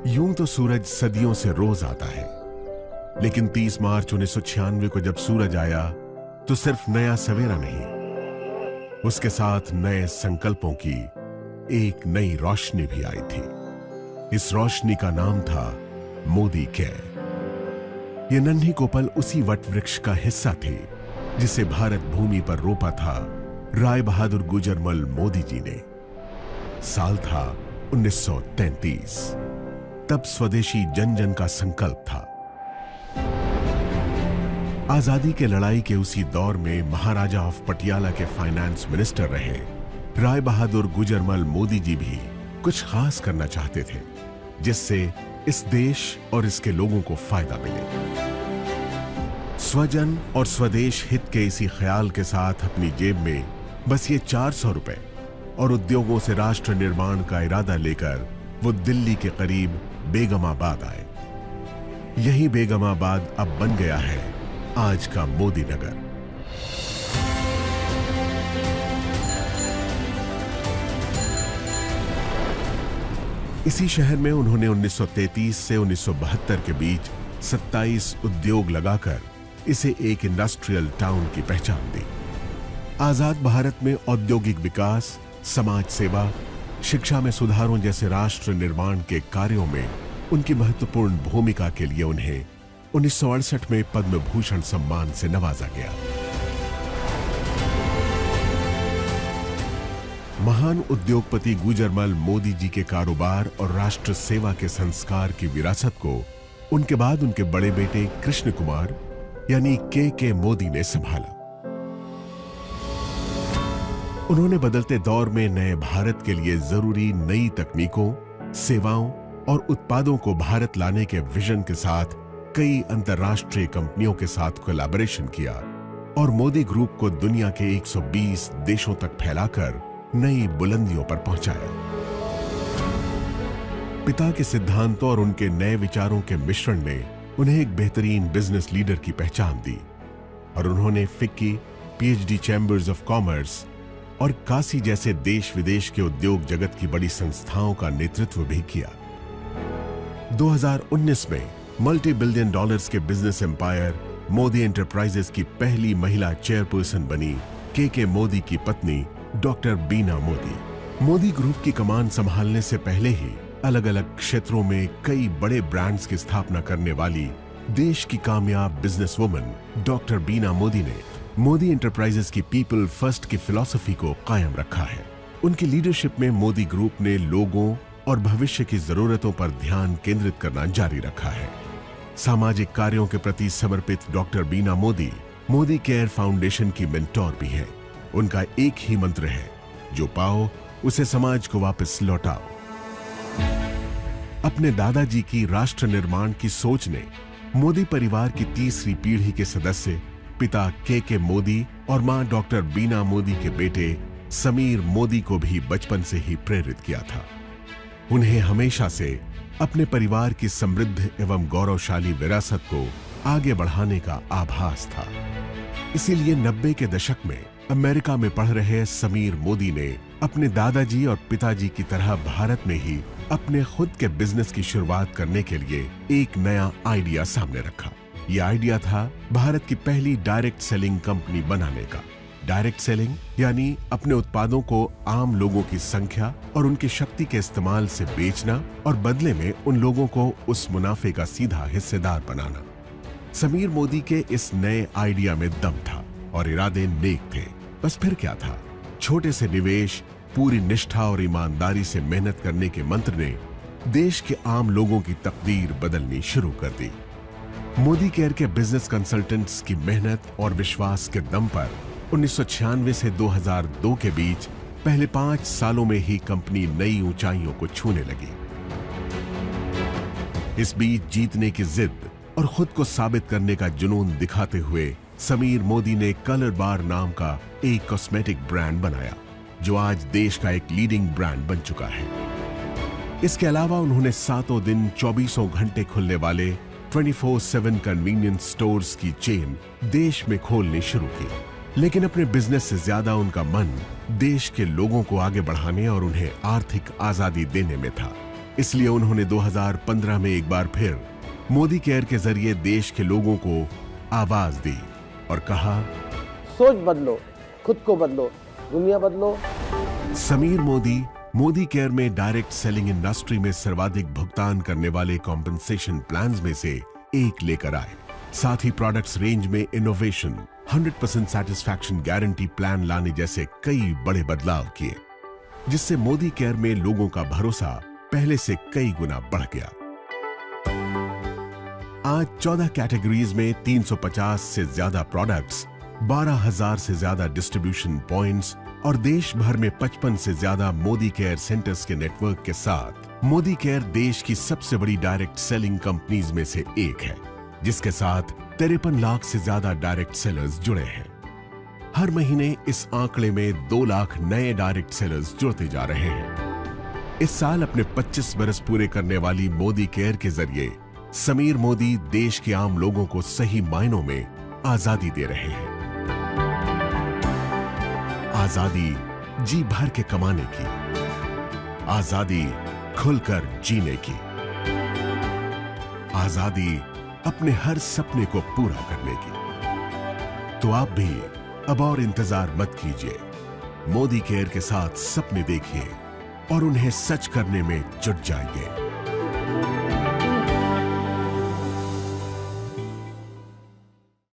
यूं तो सूरज सदियों से रोज आता है, लेकिन 30 मार्च 1996 को जब सूरज आया तो सिर्फ नया सवेरा नहीं, उसके साथ नए संकल्पों की एक नई रोशनी भी आई थी। इस रोशनी का नाम था मोदी केयर। ये नन्ही कोपल उसी वट वृक्ष का हिस्सा थी जिसे भारत भूमि पर रोपा था राय बहादुर गुजरमल मोदी जी ने। साल था 1933। तब स्वदेशी जन जन का संकल्प था। आजादी के लड़ाई के उसी दौर में महाराजा ऑफ पटियाला के फाइनेंस मिनिस्टर रहे राय बहादुर गुजरमल मोदी जी भी कुछ खास करना चाहते थे जिससे इस देश और इसके लोगों को फायदा मिले। स्वजन और स्वदेश हित के इसी ख्याल के साथ अपनी जेब में बस ये 400 रुपए और उद्योगों से राष्ट्र निर्माण का इरादा लेकर वो दिल्ली के करीब बेगमाबाद आए। यही बेगमाबाद अब बन गया है आज का मोदी नगर। इसी शहर में उन्होंने 1933 से 1972 के बीच 27 उद्योग लगाकर इसे एक इंडस्ट्रियल टाउन की पहचान दी। आजाद भारत में औद्योगिक विकास, समाज सेवा, शिक्षा में सुधारों जैसे राष्ट्र निर्माण के कार्यों में उनकी महत्वपूर्ण भूमिका के लिए उन्हें 1968 में पद्म भूषण सम्मान से नवाजा गया। महान उद्योगपति गुजरमल मोदी जी के कारोबार और राष्ट्र सेवा के संस्कार की विरासत को उनके बाद उनके बड़े बेटे कृष्ण कुमार यानी के मोदी ने संभाला। उन्होंने बदलते दौर में नए भारत के लिए जरूरी नई तकनीकों, सेवाओं और उत्पादों को भारत लाने के विजन के साथ कई अंतर्राष्ट्रीय कंपनियों के साथ कोलैबोरेशन किया और मोदी ग्रुप को दुनिया के 120 देशों तक फैलाकर नई बुलंदियों पर पहुंचाया। पिता के सिद्धांतों और उनके नए विचारों के मिश्रण ने उन्हें एक बेहतरीन बिजनेस लीडर की पहचान दी और उन्होंने FICCI, PhD chambers of commerce और काशी जैसे देश विदेश के उद्योग जगत की बड़ी संस्थाओं का नेतृत्व भी किया। 2019 में मल्टी बिलियन डॉलर्स के बिजनेस एम्पायर मोदी एंटरप्राइजेस की पहली महिला चेयरपर्सन बनी के मोदी की पत्नी डॉक्टर बीना मोदी। मोदी ग्रुप की कमान संभालने से पहले ही अलग अलग क्षेत्रों में कई बड़े ब्रांड्स की स्थापना करने वाली देश की कामयाब बिजनेसवुमन डॉक्टर बीना मोदी ने मोदी एंटरप्राइजेस की पीपल फर्स्ट की फिलॉसफी को कायम रखा है। उनकी लीडरशिप में मोदी ग्रुप ने लोगों और भविष्य की जरूरतों पर ध्यान केंद्रित करना जारी रखा है। सामाजिक कार्यों के प्रति समर्पित डॉक्टर बीना मोदी मोदी केयर फाउंडेशन की मेंटोर भी हैं। उनका एक ही मंत्र है, जो पाओ उसे समाज को वापस लौटाओ। अपने दादाजी की राष्ट्र निर्माण की सोच ने मोदी परिवार की तीसरी पीढ़ी के सदस्य पिता के मोदी और मां डॉक्टर बीना मोदी के बेटे समीर मोदी को भी बचपन से ही प्रेरित किया था। उन्हें हमेशा से अपने परिवार की समृद्ध एवं गौरवशाली विरासत को आगे बढ़ाने का आभास था। इसीलिए 90 के दशक में अमेरिका में पढ़ रहे समीर मोदी ने अपने दादाजी और पिताजी की तरह भारत में ही अपने खुद के बिजनेस की शुरुआत करने के लिए एक नया आइडिया सामने रखा। यह आइडिया था भारत की पहली डायरेक्ट सेलिंग कंपनी बनाने का। डायरेक्ट सेलिंग यानी अपने उत्पादों को आम लोगों की संख्या और उनकी शक्ति के इस्तेमाल से बेचना और बदले में उन लोगों को उस मुनाफे का सीधा हिस्सेदार बनाना। समीर मोदी के इस नए आइडिया में दम था और इरादे नेक थे। बस फिर क्या था, छोटे से निवेश, पूरी निष्ठा और ईमानदारी से मेहनत करने के मंत्र ने देश के आम लोगों की तकदीर बदलनी शुरू कर दी। मोदी केयर के बिजनेस कंसल्टेंट्स की मेहनत और विश्वास के दम पर 1996 से 2002 के बीच पहले 5 सालों में ही कंपनी नई ऊंचाइयों को छूने लगी। इस बीच जीतने की जिद और खुद को साबित करने का जुनून दिखाते हुए समीर मोदी ने कलर बार नाम का एक कॉस्मेटिक ब्रांड बनाया, जो आज देश का एक लीडिंग ब्रांड बन चुका है। इसके अलावा उन्होंने सातों दिन 24 घंटे खुलने वाले 24/7 कन्वीनियंस स्टोर्स की चेन देश में खोलनी शुरू की। लेकिन अपने बिजनेस से ज्यादा उनका मन देश के लोगों को आगे बढ़ाने और उन्हें आर्थिक आजादी देने में था। इसलिए उन्होंने 2015 में एक बार फिर मोदी केयर के जरिए देश के लोगों को आवाज दी और कहा, सोच बदलो, खुद को बदलो, दुनिया बदलो। समीर मोदी मोदी केयर में डायरेक्ट सेलिंग इंडस्ट्री में सर्वाधिक भुगतान करने वाले कॉम्पेंसेशन प्लान्स में से एक लेकर आए। साथ ही प्रोडक्ट्स रेंज में इनोवेशन, 100% सैटिस्फैक्शन गारंटी प्लान लाने जैसे कई बड़े बदलाव किए, जिससे मोदी केयर में लोगों का भरोसा पहले से कई गुना बढ़ गया। आज 14 कैटेगरीज में 350 से ज्यादा प्रोडक्ट्स, 12,000 से ज्यादा डिस्ट्रीब्यूशन पॉइंट्स और देश भर में 55 से ज्यादा मोदी केयर सेंटर्स के नेटवर्क के साथ मोदी केयर देश की सबसे बड़ी डायरेक्ट सेलिंग कंपनीज में से एक है, जिसके साथ 53 लाख से ज्यादा डायरेक्ट सेलर्स जुड़े हैं। हर महीने इस आंकड़े में 2 लाख नए डायरेक्ट सेलर्स जुड़ते जा रहे हैं। इस साल अपने 25 बरस पूरे करने वाली मोदी केयर के जरिए समीर मोदी देश के आम लोगों को सही मायनों में आजादी दे रहे हैं। आजादी जी भर के कमाने की, आजादी खुलकर जीने की, आजादी अपने हर सपने को पूरा करने की। तो आप भी अब और इंतजार मत कीजिए, मोदी केयर के साथ सपने देखिए और उन्हें सच करने में जुट जाइए।